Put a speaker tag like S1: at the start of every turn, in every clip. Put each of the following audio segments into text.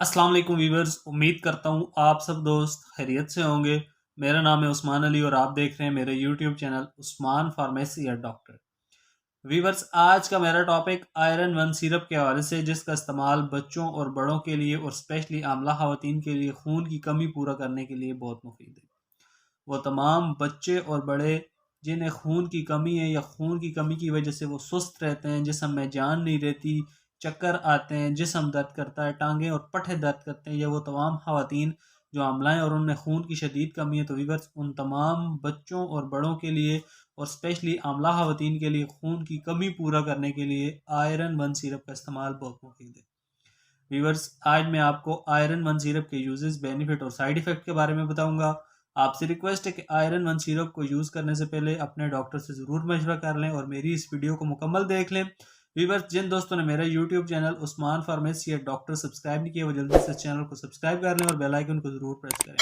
S1: السلام علیکم ویورز، امید کرتا ہوں آپ سب دوست خیریت سے ہوں گے۔ میرا نام ہے عثمان علی اور آپ دیکھ رہے ہیں میرے یوٹیوب چینل عثمان فارمیسی یا ڈاکٹر۔ ویورز، آج کا میرا ٹاپک آئرن ون سیرپ کے حوالے سے، جس کا استعمال بچوں اور بڑوں کے لیے اور اسپیشلی حاملہ خواتین کے لیے خون کی کمی پورا کرنے کے لیے بہت مفید ہے۔ وہ تمام بچے اور بڑے جنہیں خون کی کمی ہے یا خون کی کمی کی وجہ سے وہ سست رہتے ہیں، جسم میں جان نہیں رہتی، چکر آتے ہیں، جسم درد کرتا ہے، ٹانگیں اور پٹھے درد کرتے ہیں، یا وہ تمام خواتین جو حاملہ ہیں اور ان میں خون کی شدید کمی ہے، تو ویورز ان تمام بچوں اور بڑوں کے لیے اور اسپیشلی حاملہ خواتین کے لیے خون کی کمی پورا کرنے کے لیے آئرن ون سیرپ کا استعمال بہت مفید ہے۔ ویورز، آج میں آپ کو آئرن ون سیرپ کے یوزز، بینیفٹ اور سائیڈ ایفیکٹ کے بارے میں بتاؤں گا۔ آپ سے ریکویسٹ ہے کہ آئرن ون سیرپ کو یوز کرنے سے پہلے اپنے ڈاکٹر سے ضرور مشورہ کر لیں اور میری اس ویڈیو کو مکمل دیکھ لیں۔ ویورز، جن دوستوں نے میرا یوٹیوب چینل عثمان فارمیسی ڈاکٹر سبسکرائب نہیں کیا، وہ جلدی سے اس چینل کو سبسکرائب کر لیں اور بیل آئیکن کو ضرور پریس کریں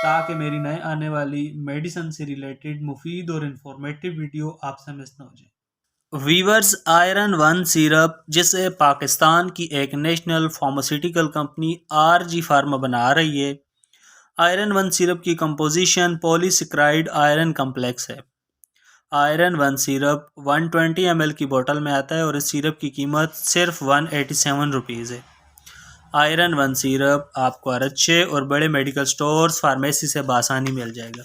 S1: تاکہ میری نئے آنے والی میڈیسن سے ریلیٹڈ مفید اور انفارمیٹیو ویڈیو آپ سے مس نہ ہو جائیں۔ ویورز، آئرن ون سیرپ، جسے پاکستان کی ایک national pharmaceutical company RG pharma بنا رہی ہے، آئرن ون سیرپ کی کمپوزیشن پولی سیکرائڈ آئرن کمپلیکس ہے۔ آئرن ون سیرپ 120 ml کی بوٹل میں آتا ہے اور اس سیرپ کی قیمت صرف 187 روپیز ہے۔ آئرن ون سیرپ آپ کو ہر اچھے اور بڑے میڈیکل سٹورز، فارمیسی سے بآسانی مل جائے گا۔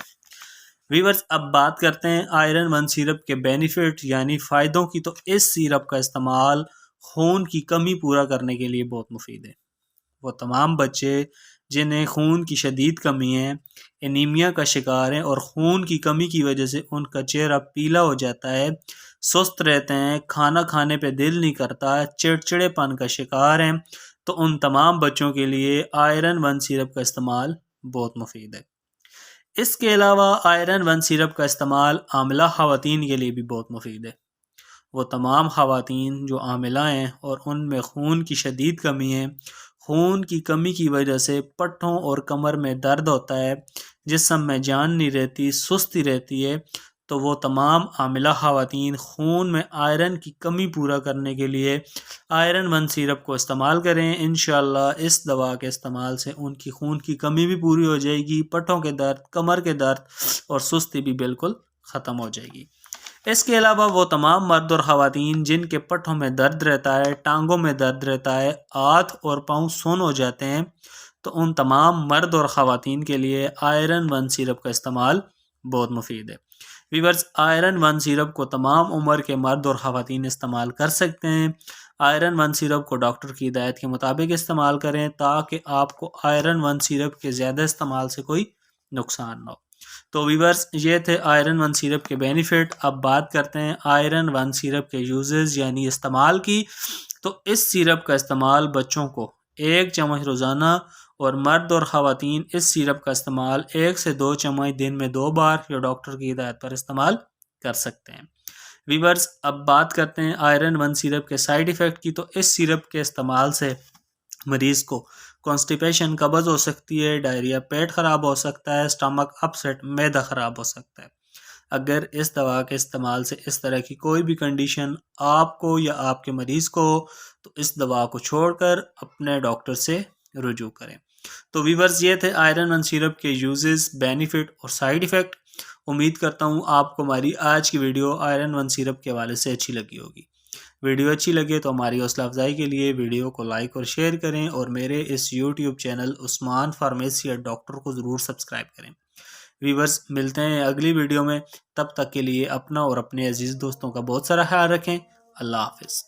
S1: ویورز، اب بات کرتے ہیں آئرن ون سیرپ کے بینیفٹ یعنی فائدوں کی، تو اس سیرپ کا استعمال خون کی کمی پورا کرنے کے لیے بہت مفید ہے۔ وہ تمام بچے جنہیں خون کی شدید کمی ہے، انیمیا کا شکار ہیں اور خون کی کمی کی وجہ سے ان کا چہرہ پیلا ہو جاتا ہے، سست رہتے ہیں، کھانا کھانے پہ دل نہیں کرتا، چڑچڑے پن کا شکار ہیں، تو ان تمام بچوں کے لیے آئرن ون سیرپ کا استعمال بہت مفید ہے۔ اس کے علاوہ آئرن ون سیرپ کا استعمال حاملہ خواتین کے لیے بھی بہت مفید ہے۔ وہ تمام خواتین جو حاملہ ہیں اور ان میں خون کی شدید کمی ہے، خون کی کمی کی وجہ سے پٹھوں اور کمر میں درد ہوتا ہے، جسم میں جان نہیں رہتی، سستی رہتی ہے، تو وہ تمام حاملہ خواتین خون میں آئرن کی کمی پورا کرنے کے لیے آئرن ون سیرپ کو استعمال کریں۔ انشاءاللہ اس دوا کے استعمال سے ان کی خون کی کمی بھی پوری ہو جائے گی، پٹھوں کے درد، کمر کے درد اور سستی بھی بالکل ختم ہو جائے گی۔ اس کے علاوہ وہ تمام مرد اور خواتین جن کے پٹھوں میں درد رہتا ہے، ٹانگوں میں درد رہتا ہے، ہاتھ اور پاؤں سن ہو جاتے ہیں، تو ان تمام مرد اور خواتین کے لیے آئرن ون سیرپ کا استعمال بہت مفید ہے۔ ویورز، آئرن ون سیرپ کو تمام عمر کے مرد اور خواتین استعمال کر سکتے ہیں۔ آئرن ون سیرپ کو ڈاکٹر کی ہدایت کے مطابق استعمال کریں تاکہ آپ کو آئرن ون سیرپ کے زیادہ استعمال سے کوئی نقصان نہ ہو۔ تو ویورز، یہ تھے آئرن ون سیرپ کے بینیفٹ۔ اب بات کرتے ہیں آئرن ون سیرپ کے یوزز یعنی استعمال کی۔ تو اس سیرپ کا استعمال بچوں کو 1 چمچ روزانہ اور مرد اور خواتین اس سیرپ کا استعمال 1 سے 2 چمچ دن میں 2 بار یا ڈاکٹر کی ہدایت پر استعمال کر سکتے ہیں۔ ویورز، اب بات کرتے ہیں آئرن ون سیرپ کے سائیڈ ایفیکٹ کی۔ تو اس سیرپ کے استعمال سے مریض کو کانسٹیپیشن، قبض ہو سکتی ہے، ڈائریا، پیٹ خراب ہو سکتا ہے، اسٹمک اپسیٹ، معدہ خراب ہو سکتا ہے۔ اگر اس دوا کے استعمال سے اس طرح کی کوئی بھی کنڈیشن آپ کو یا آپ کے مریض کو ہو تو اس دوا کو چھوڑ کر اپنے ڈاکٹر سے رجوع کریں۔ تو ویورز، یہ تھے آئرن ون سیرپ کے یوزز، بینیفٹ اور سائیڈ ایفیکٹ۔ امید کرتا ہوں آپ کو ہماری آج کی ویڈیو آئرن ون سیرپ کے حوالے سے اچھی لگی ہوگی۔ ویڈیو اچھی لگے تو ہماری حوصلہ افزائی کے لیے ویڈیو کو لائک اور شیئر کریں اور میرے اس یوٹیوب چینل عثمان فارمیسی ڈاکٹر کو ضرور سبسکرائب کریں۔ ویورز، ملتے ہیں اگلی ویڈیو میں، تب تک کے لیے اپنا اور اپنے عزیز دوستوں کا بہت سارا خیال رکھیں۔ اللہ حافظ۔